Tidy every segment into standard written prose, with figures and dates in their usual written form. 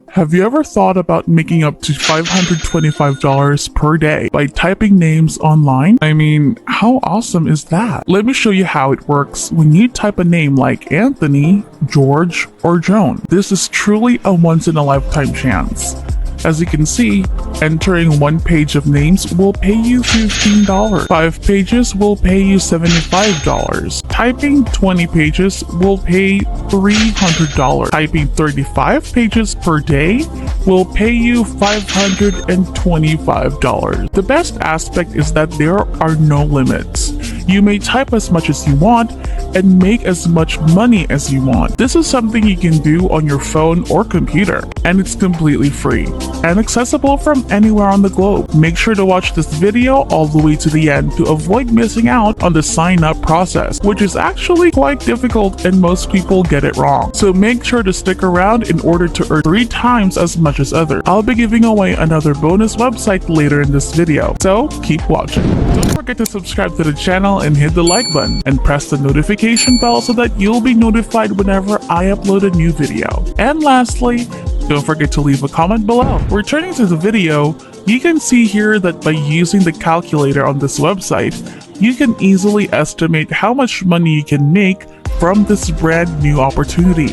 Have you ever thought about making up to $525 per day by typing names online? I mean, how awesome is that? Let me show you how it works when you type a name like Anthony, George, or Joan. This is truly a once-in-a-lifetime chance. As you can see, entering one page of names will pay you $15. 5 pages will pay you $75. Typing 20 pages will pay $300. Typing 35 pages per day will pay you $525. The best aspect is that there are no limits. You may type as much as you want and make as much money as you want. This is something you can do on your phone or computer, and it's completely free and accessible from anywhere on the globe. Make sure to watch this video all the way to the end to avoid missing out on the sign-up process, which is actually quite difficult and most people get it wrong. So make sure to stick around in order to earn 3 times as much as others. I'll be giving away another bonus website later in this video, so keep watching. Don't forget to subscribe to the channel and hit the like button and press the notification bell so that you'll be notified whenever I upload a new video. And lastly, don't forget to leave a comment below. Returning to the video, you can see here that by using the calculator on this website, you can easily estimate how much money you can make from this brand new opportunity.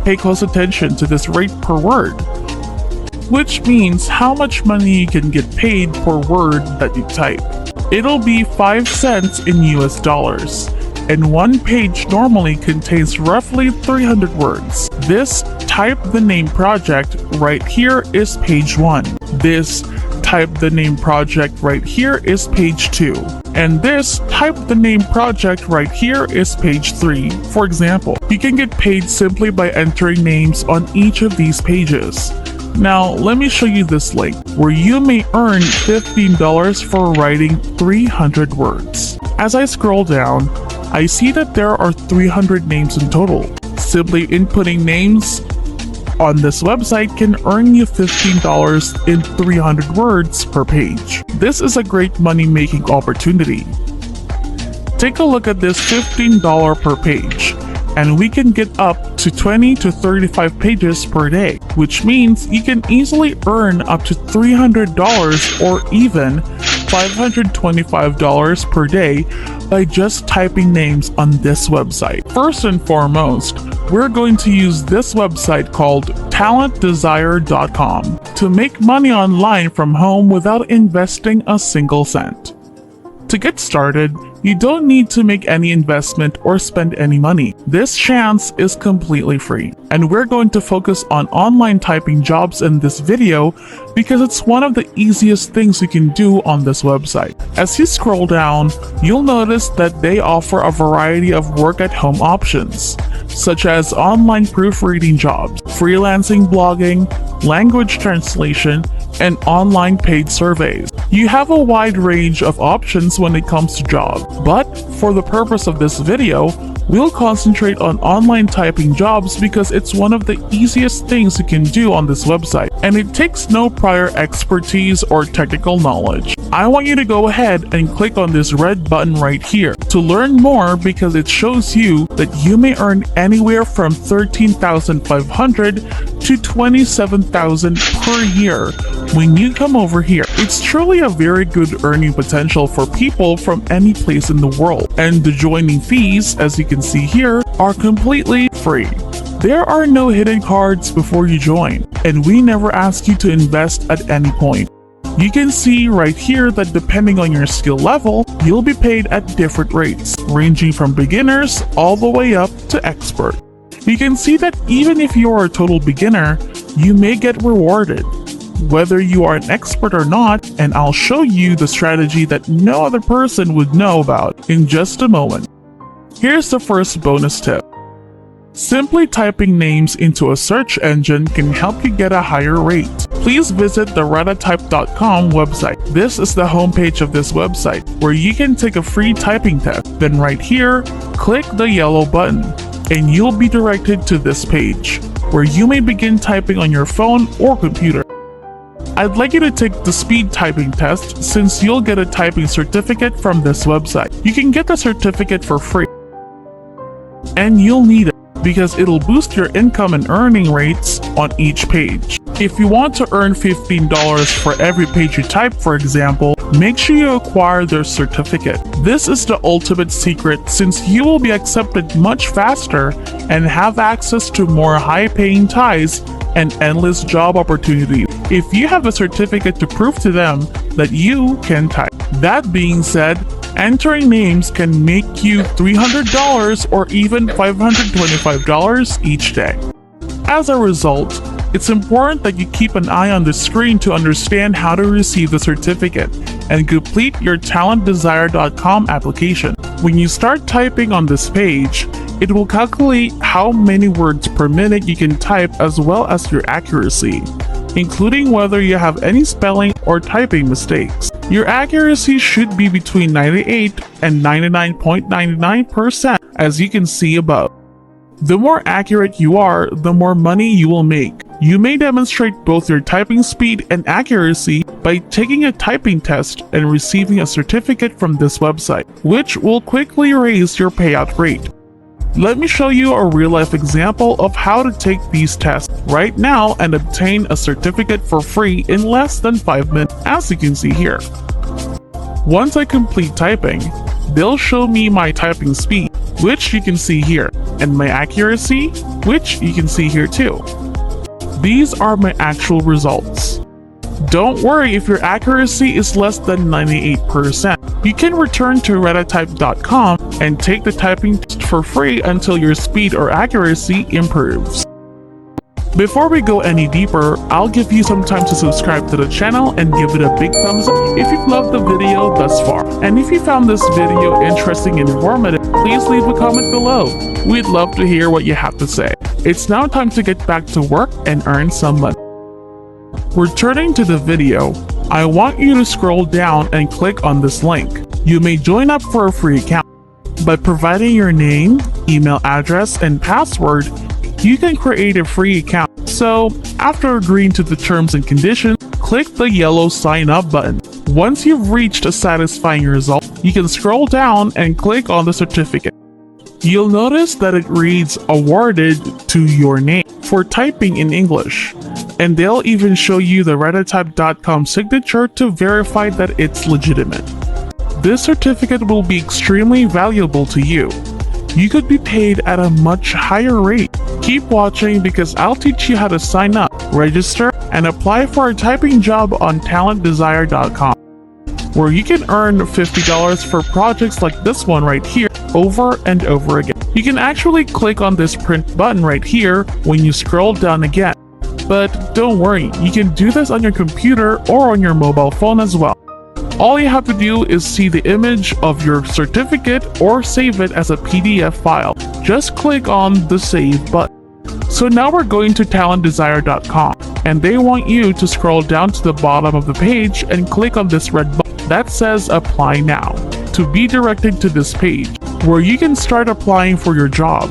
Pay close attention to this rate per word, which means how much money you can get paid per word that you type. It'll be 5 cents in US dollars, and one page normally contains roughly 300 words. This Type the Name project right here is page 1. This Type the Name project right here is page 2. And this Type the Name project right here is page 3. For example, you can get paid simply by entering names on each of these pages. Now, let me show you this link, where you may earn $15 for writing 300 words. As I scroll down, I see that there are 300 names in total. Simply inputting names on this website can earn you $15 in 300 words per page. This is a great money-making opportunity. Take a look at this $15 per page, and we can get up to 20 to 35 pages per day, which means you can easily earn up to $300 or even $525 per day by just typing names on this website. First and foremost, we're going to use this website called talentdesire.com to make money online from home without investing a single cent. To get started, you don't need to make any investment or spend any money. This chance is completely free. And we're going to focus on online typing jobs in this video because it's one of the easiest things you can do on this website. As you scroll down, you'll notice that they offer a variety of work-at-home options, such as online proofreading jobs, freelancing blogging, language translation, and online paid surveys. You have a wide range of options when it comes to jobs, but for the purpose of this video, we'll concentrate on online typing jobs because it's one of the easiest things you can do on this website, and it takes no prior expertise or technical knowledge. I want you to go ahead and click on this red button right here to learn more because it shows you that you may earn anywhere from $13,500 to $27,000 per year when you come over here. It's truly a very good earning potential for people from any place in the world, and the joining fees, as you can see here, are completely free. There are no hidden cards before you join, and we never ask you to invest at any point. You can see right here that depending on your skill level, you'll be paid at different rates, ranging from beginners all the way up to expert. You can see that even if you are a total beginner, you may get rewarded, whether you are an expert or not, and I'll show you the strategy that no other person would know about in just a moment. Here's the first bonus tip. Simply typing names into a search engine can help you get a higher rate. Please visit the ratatype.com website. This is the homepage of this website, where you can take a free typing test. Then right here, click the yellow button, and you'll be directed to this page, where you may begin typing on your phone or computer. I'd like you to take the speed typing test since you'll get a typing certificate from this website. You can get the certificate for free, and you'll need it because it'll boost your income and earning rates on each page. If you want to earn $15 for every page you type, for example, make sure you acquire their certificate. This is the ultimate secret since you will be accepted much faster and have access to more high-paying ties and endless job opportunities if you have a certificate to prove to them that you can type. That being said, entering names can make you $300 or even $525 each day. As a result, it's important that you keep an eye on the screen to understand how to receive the certificate and complete your talentdesire.com application. When you start typing on this page, it will calculate how many words per minute you can type as well as your accuracy, including whether you have any spelling or typing mistakes. Your accuracy should be between 98 and 99.99%, as you can see above. The more accurate you are, the more money you will make. You may demonstrate both your typing speed and accuracy by taking a typing test and receiving a certificate from this website, which will quickly raise your payout rate. Let me show you a real-life example of how to take these tests right now and obtain a certificate for free in less than 5 minutes, as you can see here. Once I complete typing, they'll show me my typing speed, which you can see here, and my accuracy, which you can see here too. These are my actual results. Don't worry if your accuracy is less than 98%. You can return to redatype.com and take the typing test for free until your speed or accuracy improves. Before we go any deeper, I'll give you some time to subscribe to the channel and give it a big thumbs up if you've loved the video thus far. And if you found this video interesting and informative, please leave a comment below. We'd love to hear what you have to say. It's now time to get back to work and earn some money. Returning to the video, I want you to scroll down and click on this link. You may join up for a free account. By providing your name, email address, and password, you can create a free account. So, after agreeing to the terms and conditions, click the yellow sign up button. Once you've reached a satisfying result, you can scroll down and click on the certificate. You'll notice that it reads awarded to your name for typing in English, and they'll even show you the redatype.com signature to verify that it's legitimate. This certificate will be extremely valuable to you. You could be paid at a much higher rate. Keep watching because I'll teach you how to sign up, register, and apply for a typing job on talentdesire.com, where you can earn $50 for projects like this one right here over and over again. You can actually click on this print button right here when you scroll down again. But don't worry, you can do this on your computer or on your mobile phone as well. All you have to do is see the image of your certificate or save it as a PDF file. Just click on the Save button. So now we're going to talentdesire.com, and they want you to scroll down to the bottom of the page and click on this red button that says Apply Now to be directed to this page where you can start applying for your job.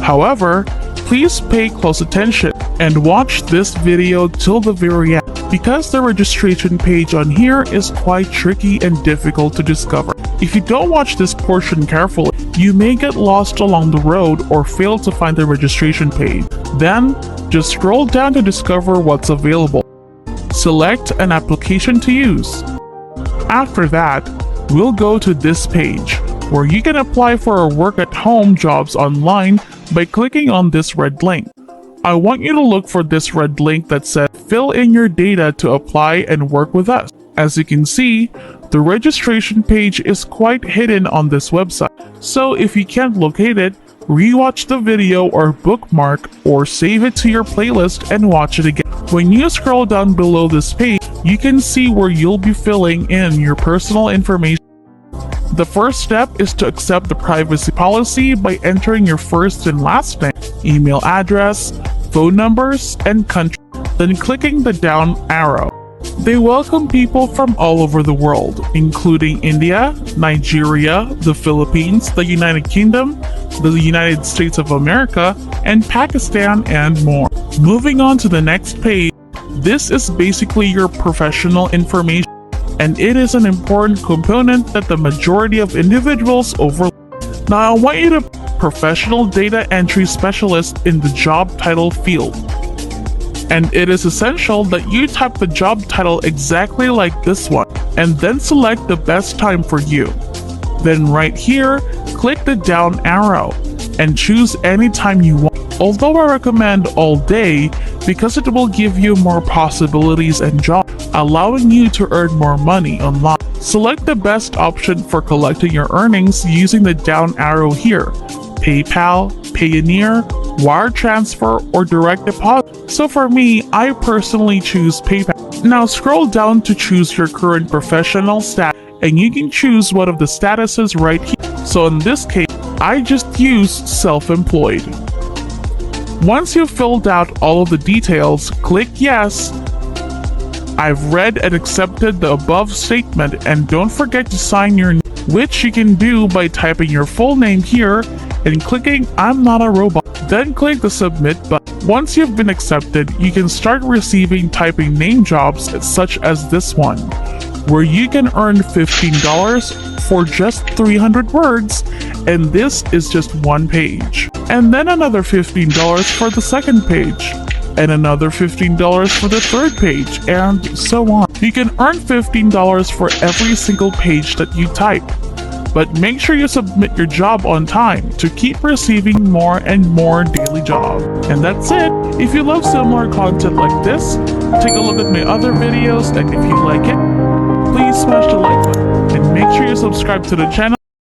However, please pay close attention and watch this video till the very end, because the registration page on here is quite tricky and difficult to discover. If you don't watch this portion carefully, you may get lost along the road or fail to find the registration page. Then, just scroll down to discover what's available. Select an application to use. After that, we'll go to this page, where you can apply for work-at-home jobs online by clicking on this red link. I want you to look for this red link that says fill in your data to apply and work with us. As you can see, the registration page is quite hidden on this website. So if you can't locate it, rewatch the video or bookmark or save it to your playlist and watch it again. When you scroll down below this page, you can see where you'll be filling in your personal information. The first step is to accept the privacy policy by entering your first and last name, email address, phone numbers, and country, then clicking the down arrow. They welcome people from all over the world, including India, Nigeria, the Philippines, the United Kingdom, the United States of America, and Pakistan, and more. Moving on to the next page, this is basically your professional information, and it is an important component that the majority of individuals overlook. Now I want you to professional data entry specialist in the job title field. And it is essential that you type the job title exactly like this one, and then select the best time for you. Then right here, click the down arrow and choose any time you want. Although I recommend all day because it will give you more possibilities and jobs, allowing you to earn more money online. Select the best option for collecting your earnings using the down arrow here: PayPal, Payoneer, wire transfer, or direct deposit. So for me, I personally choose PayPal. Now scroll down to choose your current professional status, and you can choose one of the statuses right here. So in this case, I just use self-employed. Once you've filled out all of the details, click yes. I've read and accepted the above statement, and don't forget to sign your name, which you can do by typing your full name here and clicking I'm not a robot. Then click the submit button. Once you've been accepted, you can start receiving typing name jobs such as this one, where you can earn $15 for just 300 words, and this is just one page. And then another $15 for the second page, and another $15 for the third page, and so on. You can earn $15 for every single page that you type. But make sure you submit your job on time to keep receiving more and more daily jobs. And that's it. If you love similar content like this, take a look at my other videos, and if you like it, please smash the like button and make sure you subscribe to the channel.